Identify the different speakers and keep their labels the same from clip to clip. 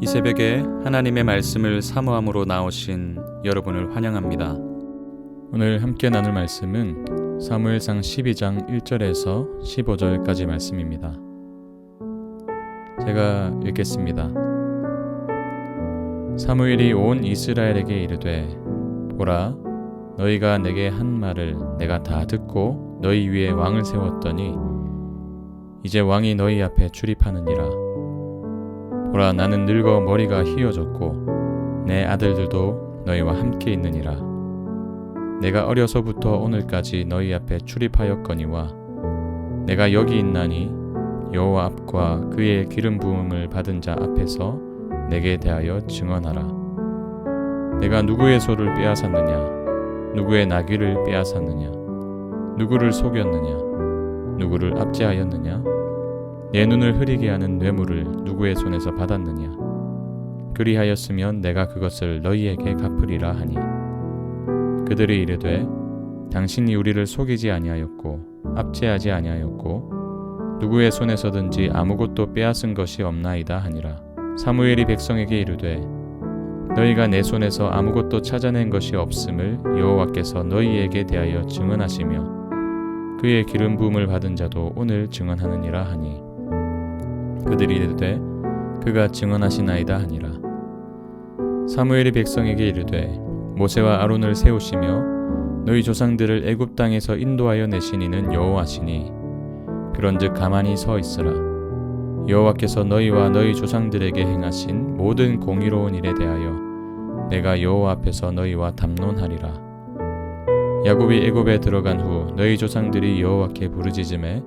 Speaker 1: 새벽에 하나님의 말씀을 사모함으로 나오신 여러분을 환영합니다. 오늘 함께 나눌 말씀은 사무엘상 12장 1절에서 15절까지 말씀입니다. 제가 읽겠습니다. 사무엘이 온 이스라엘에게 이르되 보라, 너희가 내게 한 말을 내가 다 듣고 너희 위에 왕을 세웠더니 이제 왕이 너희 앞에 출입하느니라. 보라, 나는 늙어 머리가 휘어졌고 내 아들들도 너희와 함께 있느니라. 내가 어려서부터 오늘까지 너희 앞에 출입하였거니와 내가 여기 있나니 여호와 앞과 그의 기름 부음을 받은 자 앞에서 내게 대하여 증언하라. 내가 누구의 소를 빼앗았느냐? 누구의 나귀를 빼앗았느냐? 누구를 속였느냐? 누구를 압제하였느냐? 내 눈을 흐리게 하는 뇌물을 누구의 손에서 받았느냐? 그리하였으면 내가 그것을 너희에게 갚으리라 하니 그들이 이르되 당신이 우리를 속이지 아니하였고 압제하지 아니하였고 누구의 손에서든지 아무것도 빼앗은 것이 없나이다 하니라. 사무엘이 백성에게 이르되 너희가 내 손에서 아무것도 찾아낸 것이 없음을 여호와께서 너희에게 대하여 증언하시며 그의 기름 부음을 받은 자도 오늘 증언하느니라 하니 그들이 이르되 그가 증언하시나이다 하니라. 사무엘이 백성에게 이르되 모세와 아론을 세우시며 너희 조상들을 애굽 땅에서 인도하여 내신 이는 여호와시니 그런즉 가만히 서 있으라. 여호와께서 너희와 너희 조상들에게 행하신 모든 공의로운 일에 대하여 내가 여호와 앞에서 너희와 담론하리라. 야곱이 애굽에 들어간 후 너희 조상들이 여호와께 부르짖음에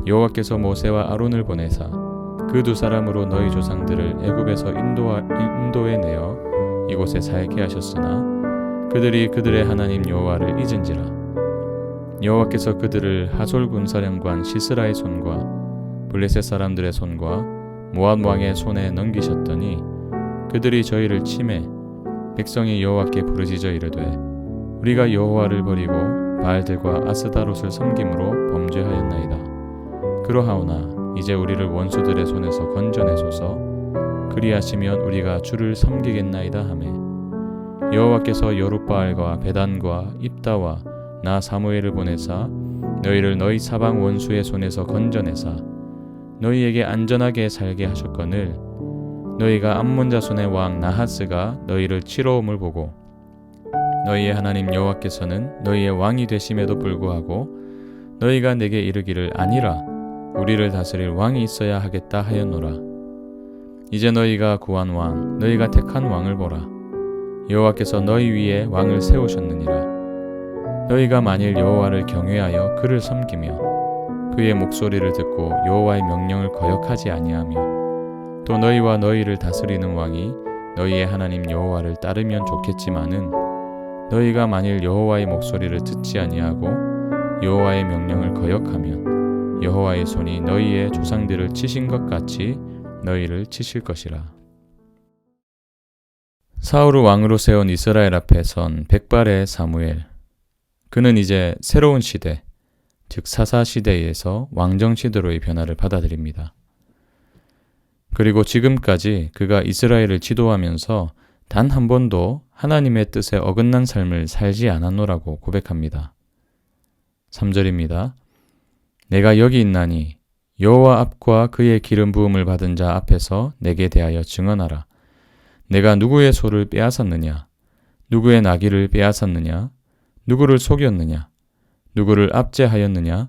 Speaker 1: 여호와께서 모세와 아론을 보내사 그 두 사람으로 너희 조상들을 애굽에서 인도에 내어 이곳에 살게 하셨으나 그들이 그들의 하나님 여호와를 잊은지라. 여호와께서 그들을 하솔 군사령관 시스라의 손과 블레셋 사람들의 손과 모압 왕의 손에 넘기셨더니 그들이 저희를 치매 백성이 여호와께 부르짖어 이르되 우리가 여호와를 버리고 바알들과 아스다롯을 섬김으로 범죄하였나이다. 그러하오나 이제 우리를 원수들의 손에서 건져내소서. 그리하시면 우리가 주를 섬기겠나이다 하매 여호와께서 여룻바알과 베단과 입다와 나 사무엘을 보내사 너희를 너희 사방 원수의 손에서 건져내사 너희에게 안전하게 살게 하셨거늘 너희가 암몬 자손의 왕 나하스가 너희를 치러옴을 보고 너희의 하나님 여호와께서는 너희의 왕이 되심에도 불구하고 너희가 내게 이르기를 아니라 우리를 다스릴 왕이 있어야 하겠다 하였노라. 이제 너희가 구한 왕 너희가 택한 왕을 보라. 여호와께서 너희 위에 왕을 세우셨느니라. 너희가 만일 여호와를 경외하여 그를 섬기며 그의 목소리를 듣고 여호와의 명령을 거역하지 아니하며 또 너희와 너희를 다스리는 왕이 너희의 하나님 여호와를 따르면 좋겠지만은 너희가 만일 여호와의 목소리를 듣지 아니하고 여호와의 명령을 거역하면 여호와의 손이 너희의 조상들을 치신 것 같이 너희를 치실 것이라. 사울을 왕으로 세운 이스라엘 앞에 선 백발의 사무엘. 그는 이제 새로운 시대, 즉 사사 시대에서 왕정 시대로의 변화를 받아들입니다. 그리고 지금까지 그가 이스라엘을 지도하면서 단 한 번도 하나님의 뜻에 어긋난 삶을 살지 않았노라고 고백합니다. 3절입니다. 내가 여기 있나니 여호와 앞과 그의 기름 부음을 받은 자 앞에서 내게 대하여 증언하라. 내가 누구의 소를 빼앗았느냐? 누구의 나귀를 빼앗았느냐? 누구를 속였느냐? 누구를 압제하였느냐?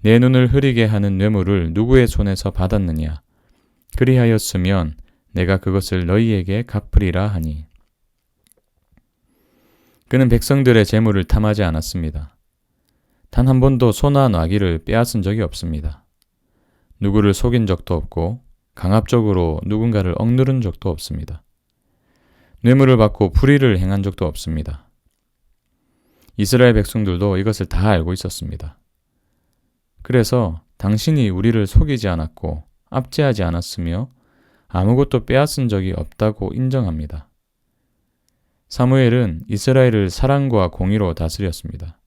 Speaker 1: 내 눈을 흐리게 하는 뇌물을 누구의 손에서 받았느냐? 그리하였으면 내가 그것을 너희에게 갚으리라 하니. 그는 백성들의 재물을 탐하지 않았습니다. 단 한 번도 소나 나귀를 빼앗은 적이 없습니다. 누구를 속인 적도 없고 강압적으로 누군가를 억누른 적도 없습니다. 뇌물을 받고 불의를 행한 적도 없습니다. 이스라엘 백성들도 이것을 다 알고 있었습니다. 그래서 당신이 우리를 속이지 않았고 압제하지 않았으며 아무것도 빼앗은 적이 없다고 인정합니다. 사무엘은 이스라엘을 사랑과 공의로 다스렸습니다.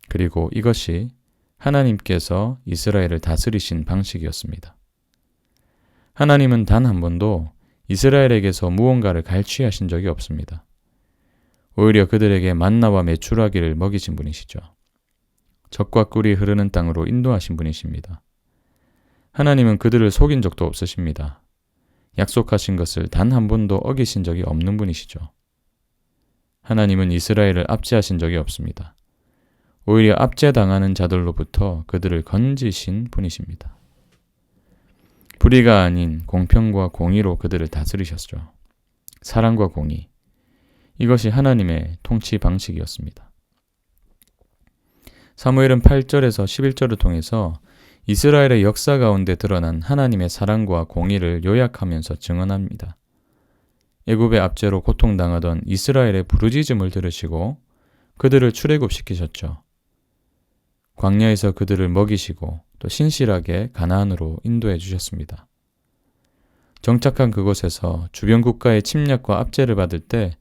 Speaker 1: 그리고 이것이 하나님께서 이스라엘을 다스리신 방식이었습니다. 하나님은 단 한 번도 이스라엘에게서 무언가를 갈취하신 적이 없습니다. 오히려 그들에게 만나와 메추라기를 먹이신 분이시죠. 젖과 꿀이 흐르는 땅으로 인도하신 분이십니다. 하나님은 그들을 속인 적도 없으십니다. 약속하신 것을 단 한 번도 어기신 적이 없는 분이시죠. 하나님은 이스라엘을 압제하신 적이 없습니다. 오히려 압제당하는 자들로부터 그들을 건지신 분이십니다. 불의가 아닌 공평과 공의로 그들을 다스리셨죠. 사랑과 공의. 이것이 하나님의 통치 방식이었습니다. 사무엘은 8절에서 11절을 통해서 이스라엘의 역사 가운데 드러난 하나님의 사랑과 공의를 요약하면서 증언합니다. 애굽의 압제로 고통당하던 이스라엘의 부르짖음을 들으시고 그들을 출애굽시키셨죠. 광야에서 그들을 먹이시고 또 신실하게 가나안으로 인도해 주셨습니다. 정착한 그곳에서 주변 국가의 침략과 압제를 받을 때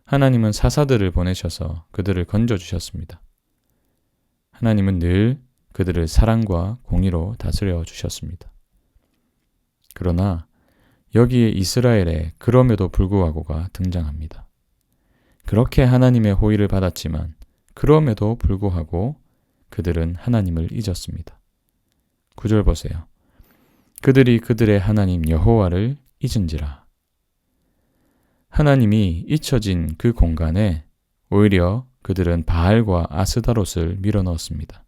Speaker 1: 하나님은 사사들을 보내셔서 그들을 건져주셨습니다. 하나님은 늘 그들을 사랑과 공의로 다스려 주셨습니다. 그러나 여기에 이스라엘의 그럼에도 불구하고가 등장합니다. 그렇게 하나님의 호의를 받았지만 그럼에도 불구하고 그들은 하나님을 잊었습니다. 9절 보세요. 그들이 그들의 하나님 여호와를 잊은지라. 하나님이 잊혀진 그 공간에 오히려 그들은 바알과 아스다롯을 밀어넣었습니다.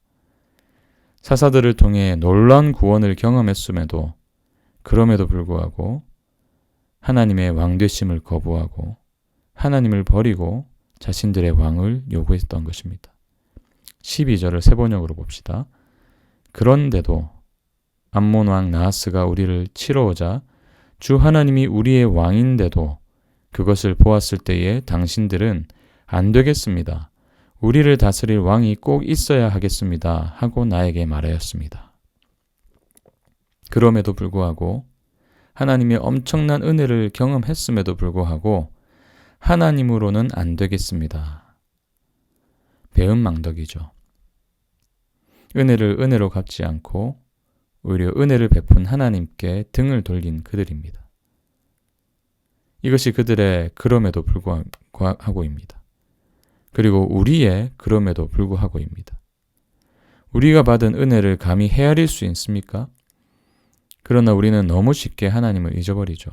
Speaker 1: 사사들을 통해 놀라운 구원을 경험했음에도 그럼에도 불구하고 하나님의 왕되심을 거부하고 하나님을 버리고 자신들의 왕을 요구했던 것입니다. 12절을 세번역으로 봅시다. 그런데도 암몬 왕 나하스가 우리를 치러오자 주 하나님이 우리의 왕인데도 그것을 보았을 때에 당신들은 안 되겠습니다. 우리를 다스릴 왕이 꼭 있어야 하겠습니다. 하고 나에게 말하였습니다. 그럼에도 불구하고 하나님의 엄청난 은혜를 경험했음에도 불구하고 하나님으로는 안 되겠습니다. 배은망덕이죠. 은혜를 은혜로 갚지 않고 오히려 은혜를 베푼 하나님께 등을 돌린 그들입니다. 이것이 그들의 그럼에도 불구하고입니다. 그리고 우리의 그럼에도 불구하고입니다. 우리가 받은 은혜를 감히 헤아릴 수 있습니까? 그러나 우리는 너무 쉽게 하나님을 잊어버리죠.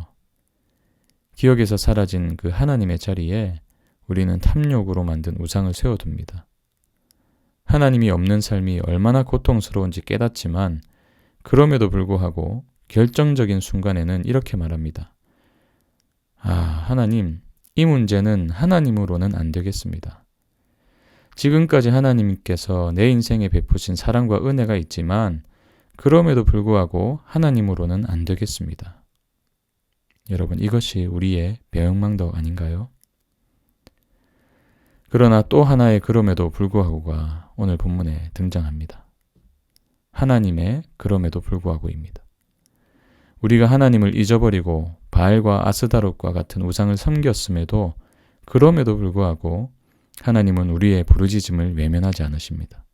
Speaker 1: 기억에서 사라진 그 하나님의 자리에 우리는 탐욕으로 만든 우상을 세워둡니다. 하나님이 없는 삶이 얼마나 고통스러운지 깨닫지만 그럼에도 불구하고 결정적인 순간에는 이렇게 말합니다. 하나님, 이 문제는 하나님으로는 안 되겠습니다. 지금까지 하나님께서 내 인생에 베푸신 사랑과 은혜가 있지만 그럼에도 불구하고 하나님으로는 안 되겠습니다. 여러분, 이것이 우리의 배은망덕 아닌가요? 그러나 또 하나의 그럼에도 불구하고가 오늘 본문에 등장합니다. 하나님의 그럼에도 불구하고입니다. 우리가 하나님을 잊어버리고 바알과 아스다롯과 같은 우상을 섬겼음에도 그럼에도 불구하고 하나님은 우리의 부르짖음을 외면하지 않으십니다.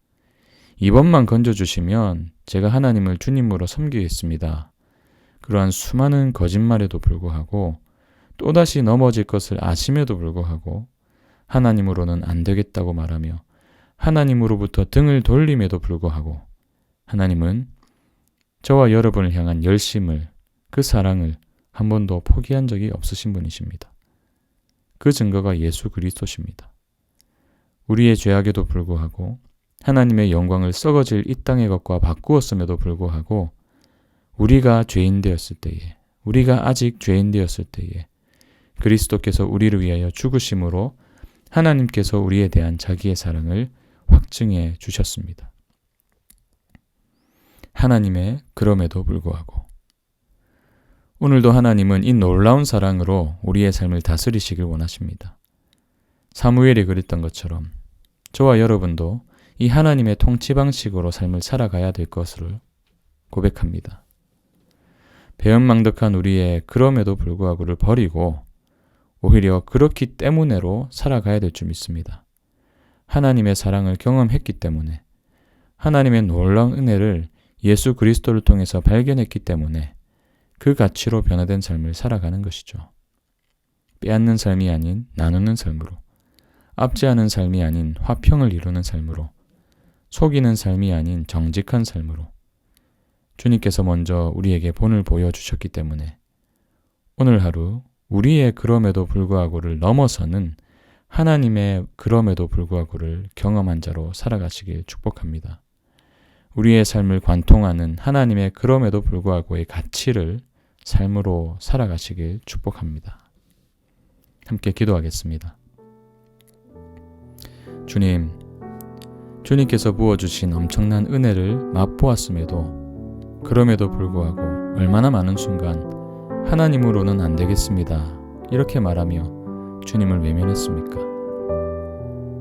Speaker 1: 이번만 건져주시면 제가 하나님을 주님으로 섬기겠습니다. 그러한 수많은 거짓말에도 불구하고 또다시 넘어질 것을 아심에도 불구하고 하나님으로는 안 되겠다고 말하며 하나님으로부터 등을 돌림에도 불구하고 하나님은 저와 여러분을 향한 열심을, 그 사랑을 한 번도 포기한 적이 없으신 분이십니다. 그 증거가 예수 그리스도십니다. 우리의 죄악에도 불구하고 하나님의 영광을 썩어질 이 땅의 것과 바꾸었음에도 불구하고 우리가 죄인 되었을 때에, 우리가 아직 죄인 되었을 때에 그리스도께서 우리를 위하여 죽으심으로 하나님께서 우리에 대한 자기의 사랑을 확증해 주셨습니다. 하나님의 그럼에도 불구하고 오늘도 하나님은 이 놀라운 사랑으로 우리의 삶을 다스리시길 원하십니다. 사무엘이 그랬던 것처럼 저와 여러분도 이 하나님의 통치 방식으로 삶을 살아가야 될 것을 고백합니다. 배은망덕한 우리의 그럼에도 불구하고를 버리고 오히려 그렇기 때문에로 살아가야 될 줄 믿습니다. 하나님의 사랑을 경험했기 때문에, 하나님의 놀라운 은혜를 예수 그리스도를 통해서 발견했기 때문에 그 가치로 변화된 삶을 살아가는 것이죠. 빼앗는 삶이 아닌 나누는 삶으로, 압제하는 삶이 아닌 화평을 이루는 삶으로, 속이는 삶이 아닌 정직한 삶으로 주님께서 먼저 우리에게 본을 보여주셨기 때문에 오늘 하루 우리의 그럼에도 불구하고를 넘어서는 하나님의 그럼에도 불구하고를 경험한 자로 살아가시길 축복합니다. 우리의 삶을 관통하는 하나님의 그럼에도 불구하고의 가치를 삶으로 살아가시길 축복합니다. 함께 기도하겠습니다. 주님께서 부어주신 엄청난 은혜를 맛보았음에도 그럼에도 불구하고 얼마나 많은 순간 하나님으로는 안 되겠습니다. 이렇게 말하며 주님을 외면했습니까?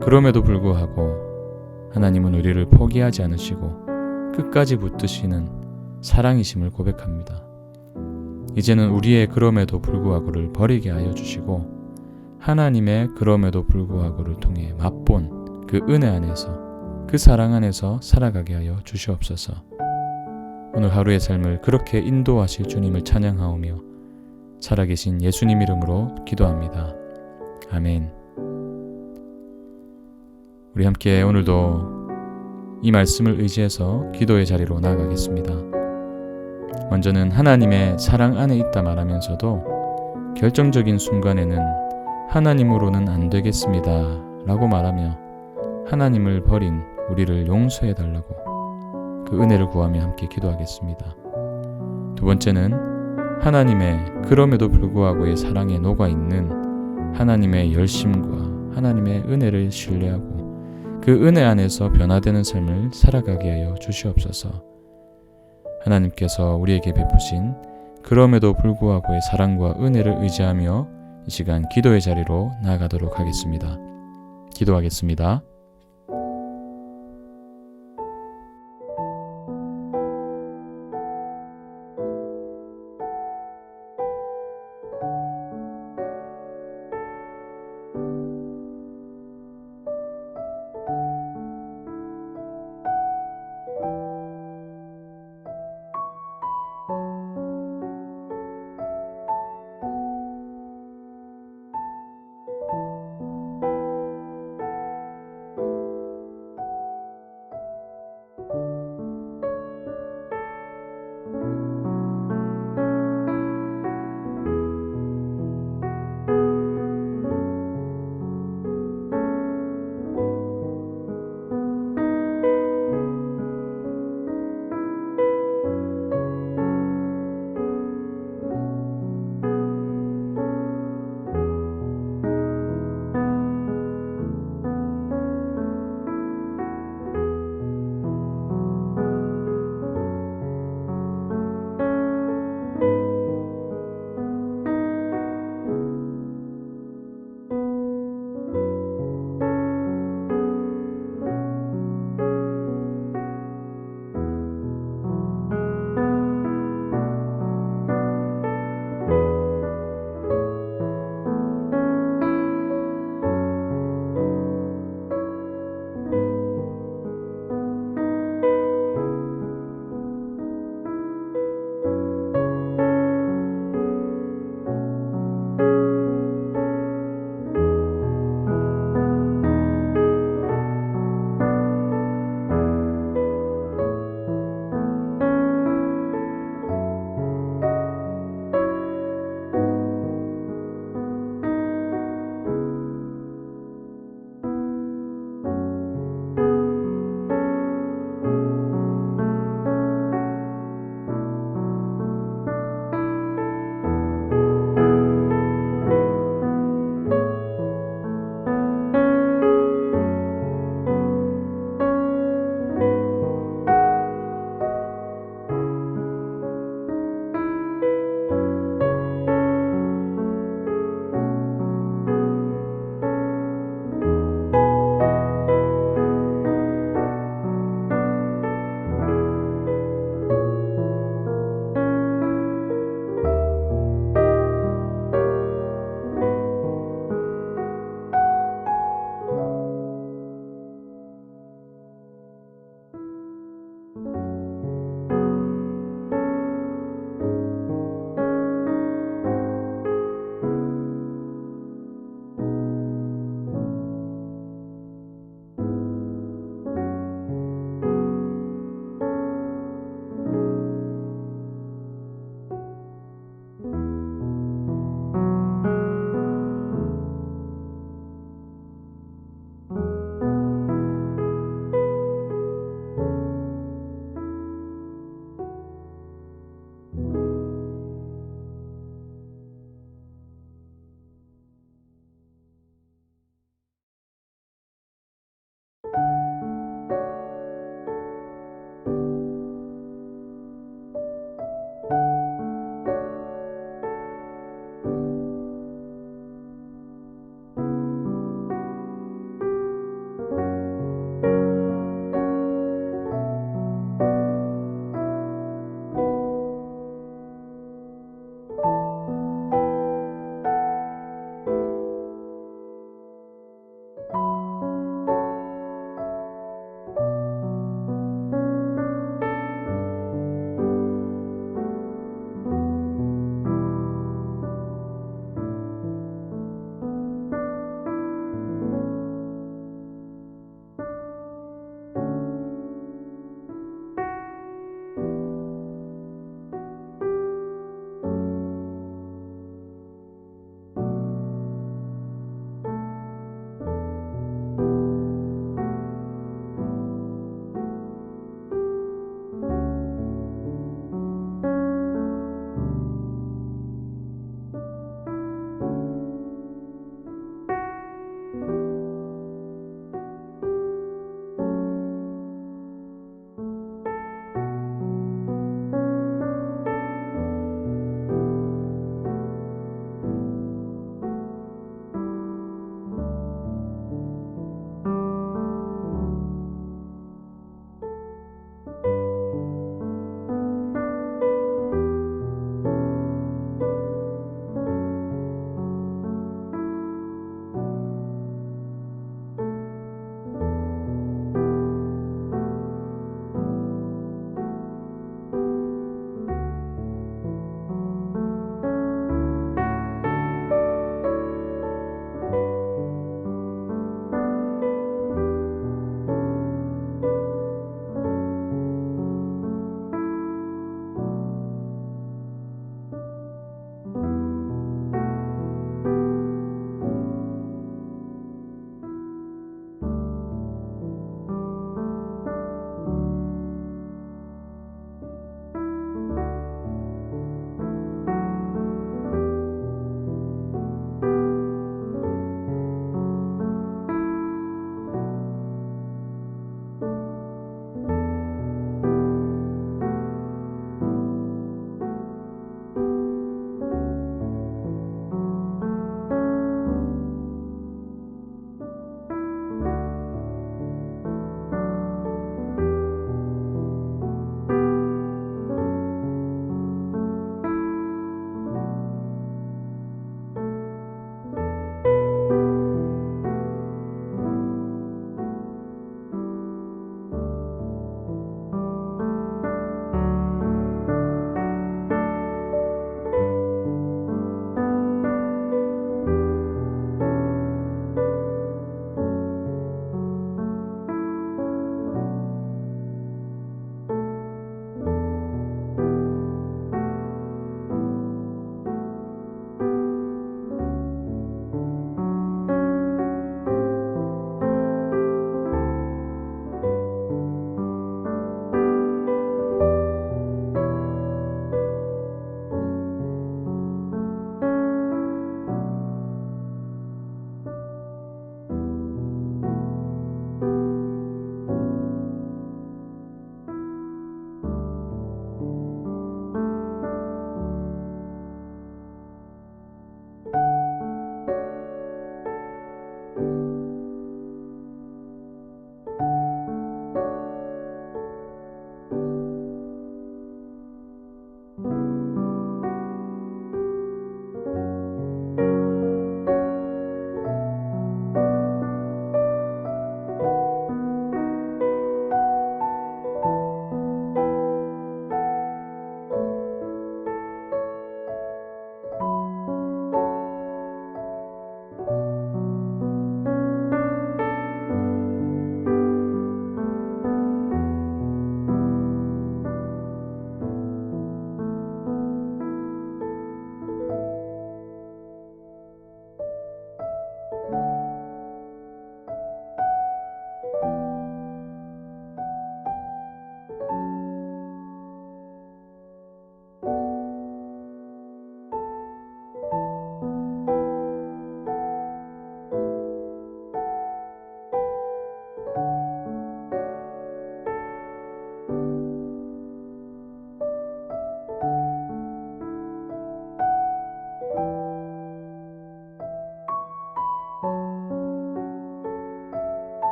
Speaker 1: 그럼에도 불구하고 하나님은 우리를 포기하지 않으시고 끝까지 붙드시는 사랑이심을 고백합니다. 이제는 우리의 그럼에도 불구하고를 버리게 하여 주시고 하나님의 그럼에도 불구하고를 통해 맛본 그 은혜 안에서 그 사랑 안에서 살아가게 하여 주시옵소서. 오늘 하루의 삶을 그렇게 인도하실 주님을 찬양하오며 살아계신 예수님 이름으로 기도합니다. 아멘. 우리 함께 오늘도 이 말씀을 의지해서 기도의 자리로 나아가겠습니다. 먼저는 하나님의 사랑 안에 있다 말하면서도 결정적인 순간에는 하나님으로는 안 되겠습니다 라고 말하며 하나님을 버린 우리를 용서해 달라고 그 은혜를 구하며 함께 기도하겠습니다. 두 번째는 하나님의 그럼에도 불구하고의 사랑에 녹아있는 하나님의 열심과 하나님의 은혜를 신뢰하고 그 은혜 안에서 변화되는 삶을 살아가게 하여 주시옵소서. 하나님께서 우리에게 베푸신 그럼에도 불구하고의 사랑과 은혜를 의지하며 이 시간 기도의 자리로 나아가도록 하겠습니다. 기도하겠습니다.